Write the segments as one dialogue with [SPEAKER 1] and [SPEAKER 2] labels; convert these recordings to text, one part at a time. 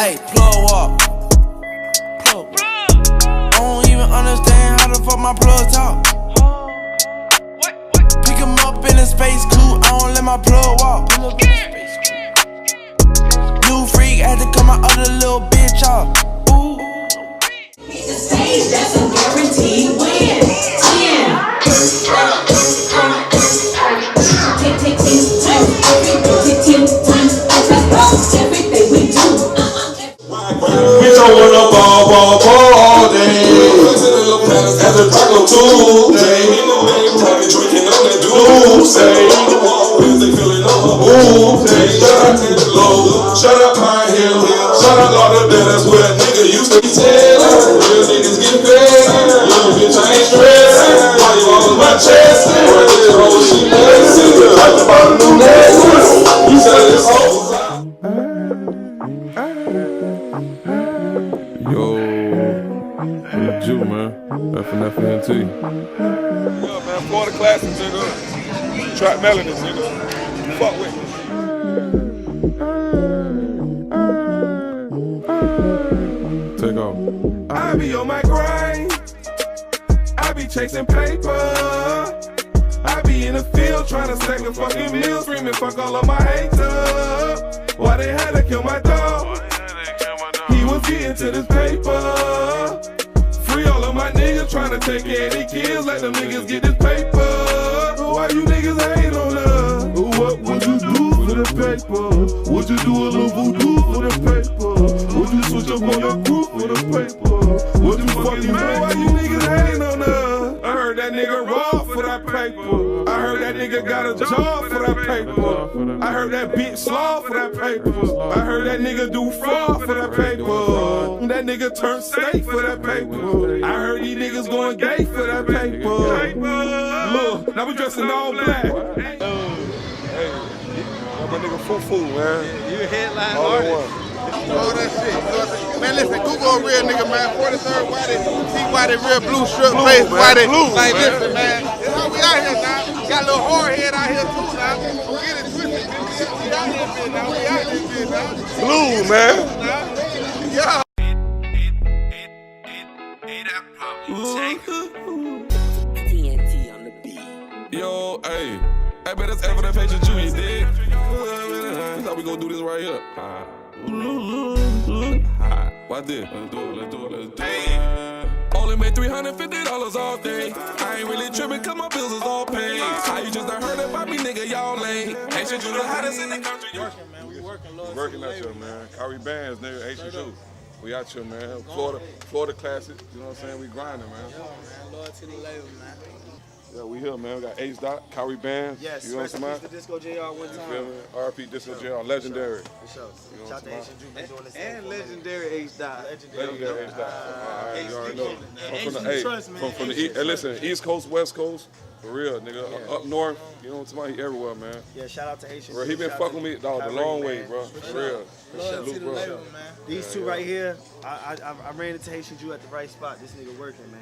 [SPEAKER 1] Ayy, plug up. I don't even understand how the fuck my plug talk. Pick him up in a space coupe, I don't let my plug walk. New freak, had to cut my other little bitch off. Ooh.
[SPEAKER 2] Hit the stage, that's a guaranteed win. 10. Everything we do.
[SPEAKER 3] We throwing up ball all day. At the Taco Tuesday. Drinking on that Tuesday. They feeling on Tuesday. Shout out to the low. Shout out Pine Hill. Shout out Lauderdale. That's where that nigga used to be telling. Real niggas get paid. Little bitch, I ain't stressing. Why you all on my chest? Where this whole shit blessing. Talk about a new necklace. You said it's over.
[SPEAKER 4] Yo, it's Jew, man. FNT.
[SPEAKER 3] Yeah, man, Florida Classic, nigga. Trap Melodies, nigga. Fuck with me.
[SPEAKER 4] Take off.
[SPEAKER 3] I be on my grind. I be chasing paper. I be in the field trying to stack the fucking meal, screaming fuck all of my haters. Why they had to kill my dog? He was getting to this paper. Free all of my niggas trying to take care of their kids. Let them niggas get this paper. Why you niggas hate on us? What would you do for the paper? Would you do a little voodoo for the paper? Would you switch up on the group for the paper? Would you fucking know why you niggas hate on us? I heard that nigga raw for that paper. I heard that nigga got a job for that paper. I heard that bitch slaw for that paper. I heard that nigga do fraud for that paper. That nigga turn state for that paper. I heard these niggas going gay for that paper. Look, now we dressing all black. Hey, my nigga Fufu, man.
[SPEAKER 5] You a headline
[SPEAKER 3] All
[SPEAKER 5] artist.
[SPEAKER 6] All that shit. Man, listen, Google a real nigga, man. 43rd Whitey, T-Whitey, real blue strip face, Whitey. Like, listen, man. That's how we out here now. Got a little hard head out here, too, now. Don't get it twisted, bitch. We out this bitch now. We out this bitch now.
[SPEAKER 3] Blue, man.
[SPEAKER 6] Yeah.
[SPEAKER 1] TNT on the beat.
[SPEAKER 4] Yo, hey. Hey, but that's evident page of Jew, you dig? That's how we gonna do this right here. Watch this. Let's do it. Only made $350 off day. I ain't really tripping cause my bills is all paid. How you just done heard about me, nigga, y'all lame. Ain't shit you the hottest in the country.
[SPEAKER 6] Working, man. We working, Lord.
[SPEAKER 3] Working out here, man. Kyrie Bands, nigga, H2. We out here, man. Florida Classic. You know what I'm saying? We grinding, man.
[SPEAKER 6] Yo, man. Lord to the label, man.
[SPEAKER 3] Yeah, we here, man. We got H Dot, Kyrie Bands.
[SPEAKER 6] Yes,
[SPEAKER 3] you know what I'm saying?
[SPEAKER 6] the Disco JR one time.
[SPEAKER 3] Feel me? RP Disco JR, legendary.
[SPEAKER 6] For sure.
[SPEAKER 3] You know
[SPEAKER 6] Shout out to
[SPEAKER 3] what I'm
[SPEAKER 6] Asian Drew, been doing this
[SPEAKER 5] And legendary H-Dot.
[SPEAKER 3] Legendary H Dot. Alright, you already know.
[SPEAKER 5] Trust, man.
[SPEAKER 3] From the hey, listen, East Coast, West Coast, for real, nigga. Up north, you know what I'm talking about? He everywhere, man.
[SPEAKER 6] Yeah, shout out to Asian
[SPEAKER 3] Bro,
[SPEAKER 6] Drew.
[SPEAKER 3] he been fucking with me, dog, the long way, bro. For real.
[SPEAKER 6] Lord to the
[SPEAKER 3] Bro.
[SPEAKER 6] label, man. These two right here, I ran into Haitian Drew at the right spot. This nigga working, man.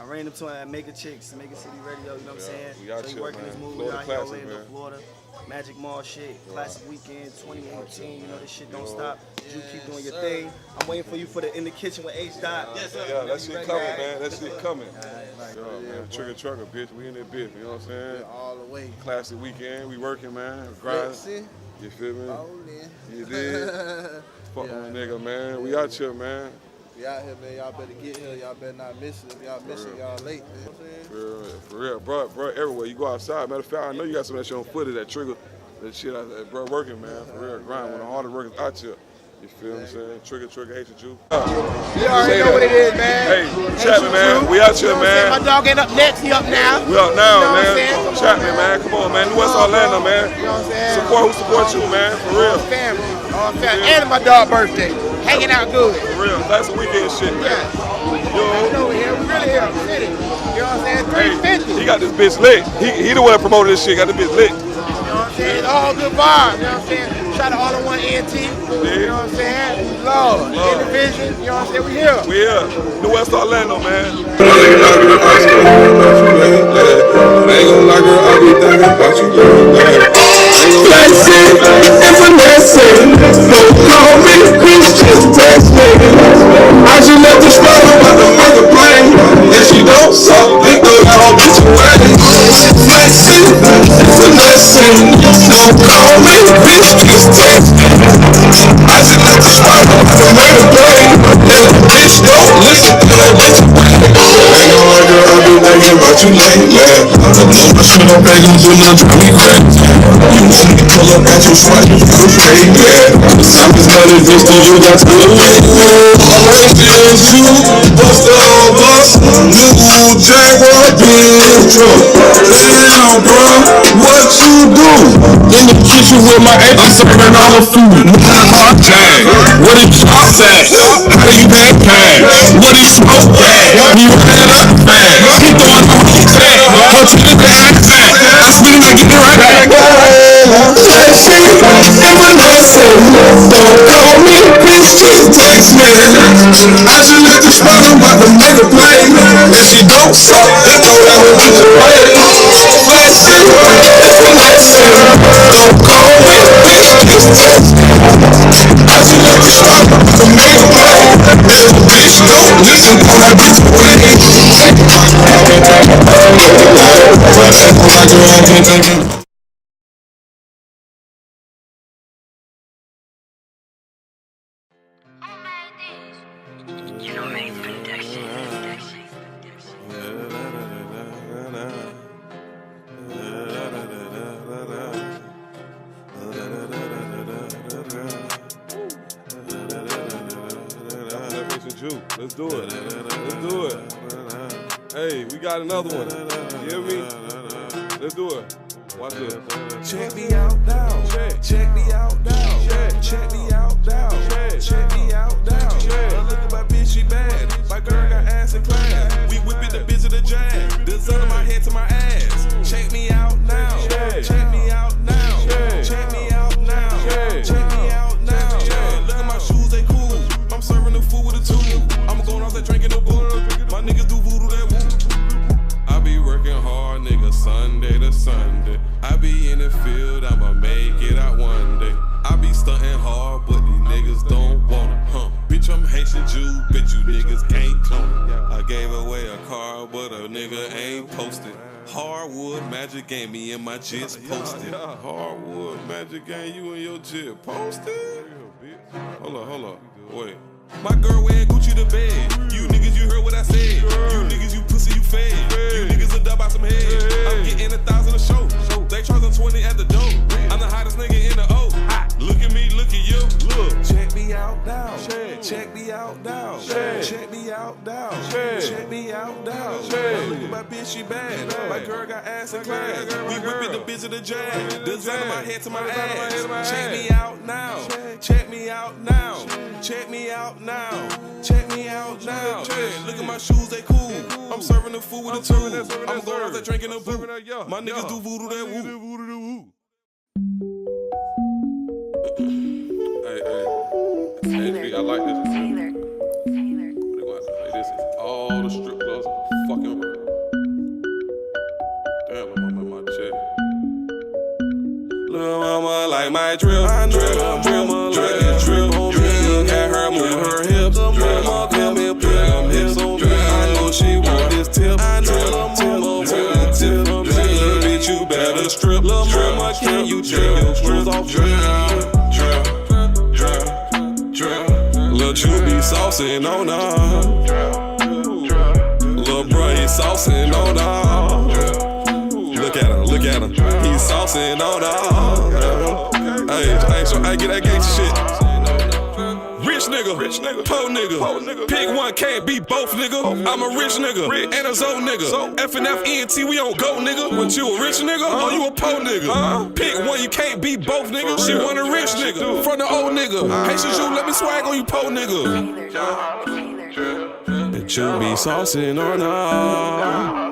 [SPEAKER 6] I ran into him at Mega Chicks, Mega City Radio, you know what I'm saying?
[SPEAKER 3] We out
[SPEAKER 6] So he
[SPEAKER 3] here,
[SPEAKER 6] working
[SPEAKER 3] man.
[SPEAKER 6] his movie
[SPEAKER 3] Florida
[SPEAKER 6] out here in
[SPEAKER 3] Classic,
[SPEAKER 6] Orlando,
[SPEAKER 3] man.
[SPEAKER 6] Florida. Magic Mall shit, Classic Weekend 2018, you know this shit don't stop. You keep doing your thing. I'm waiting for you for the In the Kitchen with H Dot.
[SPEAKER 5] Yes, sir.
[SPEAKER 3] Yeah, that shit coming, man. That shit coming.
[SPEAKER 6] Right.
[SPEAKER 3] Yeah, man. Trigger trucker, bitch. We in that bitch, you know what I'm saying?
[SPEAKER 6] All the way.
[SPEAKER 3] Classic weekend, we working, man. Grinding. You feel me? You did. Fuck my nigga, man. We out here, man.
[SPEAKER 6] We out here, man. Y'all better get here. Y'all better not miss it. If y'all miss it, y'all late, man.
[SPEAKER 3] For real, bro, everywhere you go outside. Matter of fact, I know you got some of that shit on footage, that trigger, that shit out there, bro, working, man. For real, grind. One of the hardest workers out here. You feel what I'm saying? Trigger, Haitian Jew.
[SPEAKER 6] You already know what it is, man.
[SPEAKER 3] Hey, Chapman, man. We out here, man.
[SPEAKER 6] My dog ain't up next. He up now.
[SPEAKER 3] We up now,
[SPEAKER 6] You know what I'm
[SPEAKER 3] man.
[SPEAKER 6] saying?
[SPEAKER 3] Chapman, man. Come on, man. New West Orlando, man.
[SPEAKER 6] You know what I'm saying?
[SPEAKER 3] Support who support you, man. For real.
[SPEAKER 6] Family. All family. And my dog's birthday. Hanging out good.
[SPEAKER 3] For real. That's a weekend shit, man. Yo.
[SPEAKER 6] We really here. City. You know what I'm saying? 350.
[SPEAKER 3] He got this bitch lit. He the one that promoted this shit. Got the bitch lit.
[SPEAKER 6] You know what I'm saying? All good vibes. You know what I'm saying? Shout out to all in one NT. You know what I'm saying? Lord. In the vision. You know what I'm saying? We here.
[SPEAKER 3] We here. New West Orlando, man.
[SPEAKER 4] I ain't gonna lie, girl, I be thinking about you, girl. Blessing, it's a blessing. Don't call me Christian.
[SPEAKER 7] just text me. I just let the spot about the mother plane. If she don't suck, then go that whole bitch away. Flexing, finessing, don't call me, bitch, just text me. I just let the spot about the mother plane. If the bitch don't listen, then that bitch away. Ain't no like girl, I've been thinking about you lately. I don't know my shit, I'm begging you not to be crazy. You want me to pull up at your spot, you feel free, yeah. I'm just not a bitch, then you got to look at me. Just you, bust all bust, new Jaguar bitch. Damn, bro, what you do? In the kitchen with my ex, I'm serving all the food. Dang, what did you say? How you that cash? What did you smoke that? He ran up fast. He throwing the whole tag. But you did the act back. I spit it, I get it right back. Let's see, never listen. Don't call me, bitch, just text me. I just let the spot, I'm about to make a play. If she don't suck, then go that whole bitch away. Let's see, never listen. Don't call me, bitch, just text me. I just let the spot, I'm about to make a play. If the bitch don't listen, go that bitch away.
[SPEAKER 3] Let's do it. Let's do it. Hey, we got another one. You hear me? Let's do it. Watch this.
[SPEAKER 1] Check me out now. Check me out now. Check me out now. Check me out now. Look at my bitch, she bad. My girl got ass in class. We whipping the bitch of the jag. Design my head to my ass. Check me out now. Check me out now. Check me out now. Check me out now. Look at my shoes, they cool. I'm serving the food with a tool. I'm going out there drinking the boo. My niggas do voodoo, that woo.
[SPEAKER 4] I be working hard, nigga, Sunday to Sunday. I be in the field, I'ma make it out one day. I be stunting hard, but these niggas don't wanna, Bitch, I'm Haitian Jew, bet you niggas can't clone it. I gave away a car, but a nigga ain't posted. Hardwood Magic Gang, me and my jits posted. Hardwood Magic Gang, you and your jit posted? Hold up, wait. My girl wearing Gucci to bed. You niggas, you heard what I said. You niggas, you pussy, you fed. You niggas will dub out some head. I'm getting 1,000 a show. They charging 20 at the door. I'm the hottest nigga in the O. Look at me, look at you. Look.
[SPEAKER 1] Check me out now. Check me out now. Check me out now. Check me out now. Look at my bitch, she bad. My girl got ass in class. We whipping the bitch of the jag. Designing my head to my ass. Check me out now. Check me out now. Check me out now. Check me out now. Look at my shoes, they cool. I'm serving the food with a tool. I'm going out there drinking a boo. My niggas do voodoo, that woo.
[SPEAKER 4] Hey, I like this. Taylor. This is all the strip clubs fucking world. Damn, I'm on my check. Lil' mama like my drip. Lil' mama like the drip on me. Look at her move her hips. Lil' mama come and put them hips on me. I know she want this tip. I know lil' mama want the tip. Little bitch, you better strip. Lil' mama, can you take your screws off? Lil' you be saucing on her. Lil' bro, he saucing on her. Look at him, he's saucing on her. Hey, I get that gangsta shit. Rich nigga, poor nigga. Pick one, can't be both, nigga. I'm a rich nigga, and a Zo nigga. FNF-ENT, we on go, nigga. What, you a rich nigga, or you a poor nigga? Pick one, you can't be both, nigga. She want a rich nigga, from the old nigga. Hey, should you let me swag on you, poor nigga? That you be saucing on her.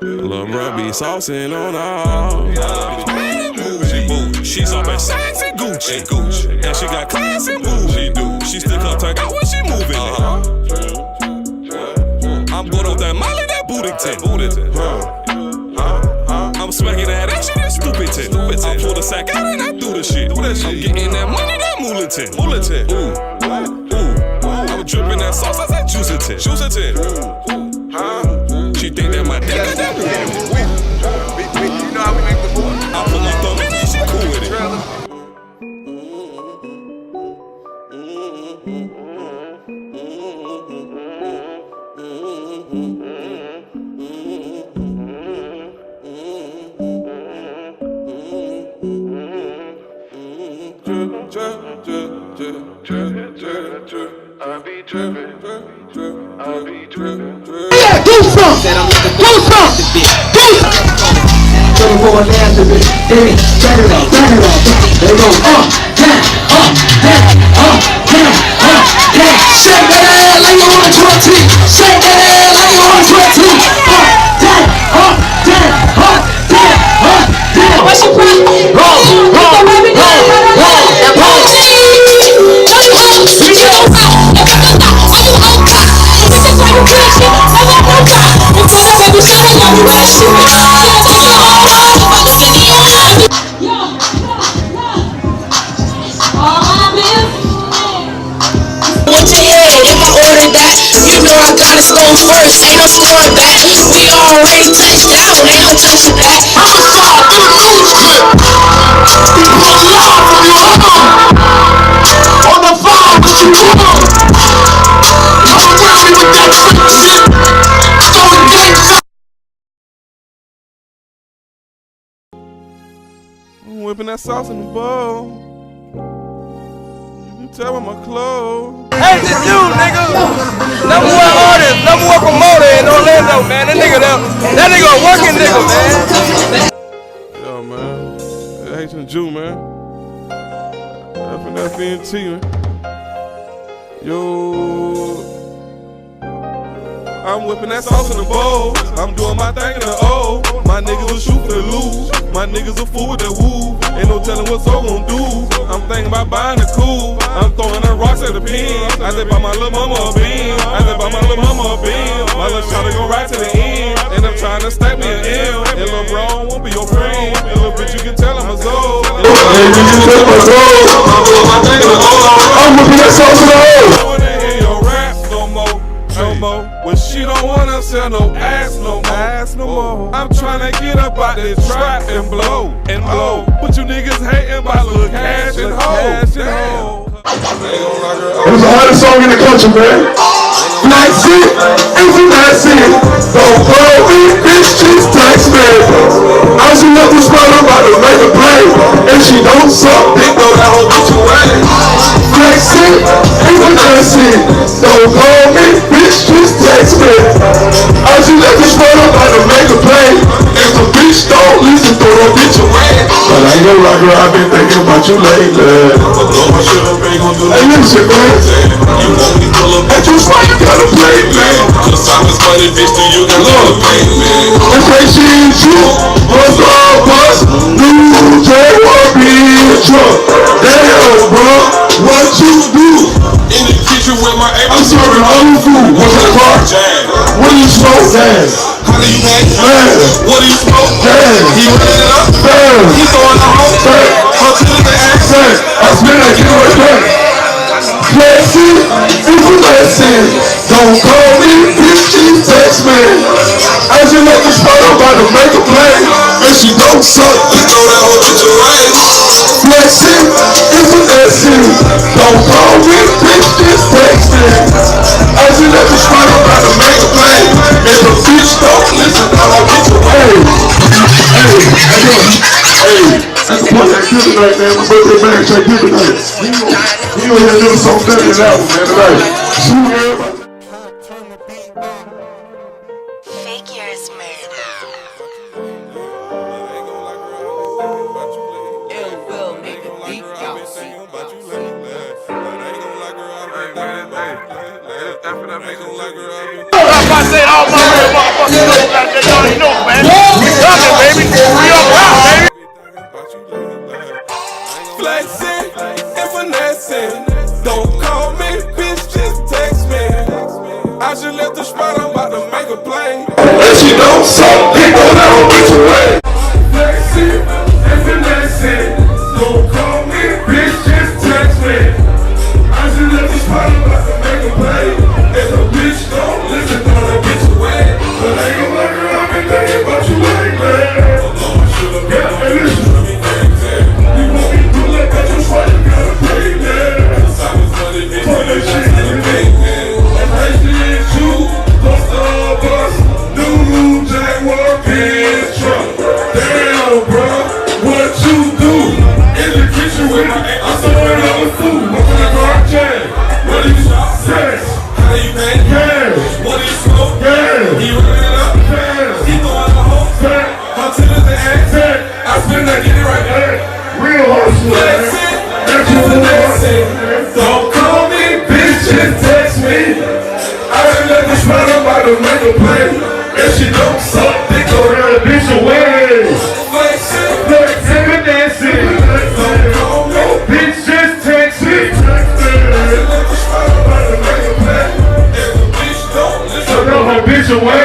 [SPEAKER 4] Lil' bro be saucing on her. She's up at Saks and Gucci. And she got class and moves. She stick her tongue out when she moving. I'm going off that Molly, that booty tip. I'm smacking that shit, that stupid tip. I pull the sack out and I do do the shit. I'm getting that money, that moolah-tin. Ooh, I was dripping that sauce, I said juice-a-tin. Huh? She think that my dick got that
[SPEAKER 6] You know how we make the boy.
[SPEAKER 4] I put my thumb in and she cool with it.
[SPEAKER 7] Yeah, do something. Do something. For a man to be, they turn it up. They go up, down. Shake that ass like you want 20. Shake that ass like you want 20. Down.
[SPEAKER 2] What's your problem?
[SPEAKER 8] I gotta score first, ain't no scoring back. We already touched down, ain't no touching back. I'm a star, do the news clip. We pull live from your home. On the phone, what you want? Come around me with that trick shit. So the game's up.
[SPEAKER 3] I'm whipping that sauce in the bowl. You can tell by my clothes.
[SPEAKER 5] Hey, this dude, nigga. Number one artist, number one promoter in Orlando, man. That nigga a working nigga, man.
[SPEAKER 3] Yo, man. Haitian Jew, man. FNFNT, man. Yo. I'm whipping that sauce in the bowl. I'm doing my thing in the O. My niggas will shoot for the lose. My niggas will fool with that woo. Ain't no telling what so gon' do. I'm thinking about buying a cool. I'm throwing the rocks at the pin. I said buy my little mama a bean. My little shawty go right to the end. And I'm trying to stack me an M. And lil' bro won't be your friend. And little bitch, you can tell I'm a Zoe. I'm whipping that sauce in the O. When she don't wanna sell no ass no more. I'm tryna get up out this trap and blow. But you niggas hating about little cash and hoe. It was the hardest song in the country, man. That's it, that's it. Don't call me, bitch, just text me. I should let this spot, I'm about to make a play. If she don't suck, then go that whole bitch away. That's it, that's it. Don't call me, bitch, just text me. I should let this spot, I'm about to make a play. If a bitch don't listen, throw that bitch away. But I ain't gonna rock her, I've been thinking about you lately. Hey, listen, man.
[SPEAKER 7] You want me pull up
[SPEAKER 3] At your spot, you gotta play, man.
[SPEAKER 7] Cause I was funny, bitch, do you got love, man?
[SPEAKER 3] If they see you, what's up, bus? New J1B truck. Damn, bro, what you do?
[SPEAKER 7] In the kitchen with my apron.
[SPEAKER 3] I'm serving all the food. What's the car? What do you smoke? Damn.
[SPEAKER 7] How do you make?
[SPEAKER 3] Man.
[SPEAKER 7] What do you smoke?
[SPEAKER 3] Damn.
[SPEAKER 7] He running it up?
[SPEAKER 3] Damn.
[SPEAKER 7] He throwing the home? Until the ass.
[SPEAKER 3] Damn. I spit like you right there. Blessing, it's a blessing. Don't call me, bitch, just text me. I just let the spot, I'm about to make a play. If she don't suck,
[SPEAKER 7] You throw that whole bitch away.
[SPEAKER 3] blessing, it's a blessing. Don't call me, bitch, just text me. I just let the spot, I'm about to make a play. If a bitch don't listen, I'll get you away. What's that good tonight, man? My birthday man, check good tonight. You ain't here doing something better than that one, man, tonight. Shoot everybody.
[SPEAKER 2] Figures made.
[SPEAKER 5] I say all my real motherfuckers know that they already know, man. We coming, baby. We on route, baby.
[SPEAKER 4] Flexing and finessing. Don't call me, bitch, just text me. I just left the spot, I'm about to make a play.
[SPEAKER 3] If she don't suck, then go down, bitch away. Flexing and finessing. Don't call
[SPEAKER 4] say, what he smoke, he running it up, he throwing the whole her titties and ass, I spin that, get it right there.
[SPEAKER 7] Real hustler.
[SPEAKER 4] That's it, that's it. Don't call me, bitch, just text me. I done let this run about to make a play. If she don't suck, they go around a bitch away. Flex it,
[SPEAKER 7] Take a dancing.
[SPEAKER 4] don't call me.
[SPEAKER 7] Bitch, just text me.
[SPEAKER 4] I done let this run about to make a play. If the bitch don't listen,
[SPEAKER 7] Throw her bitch away.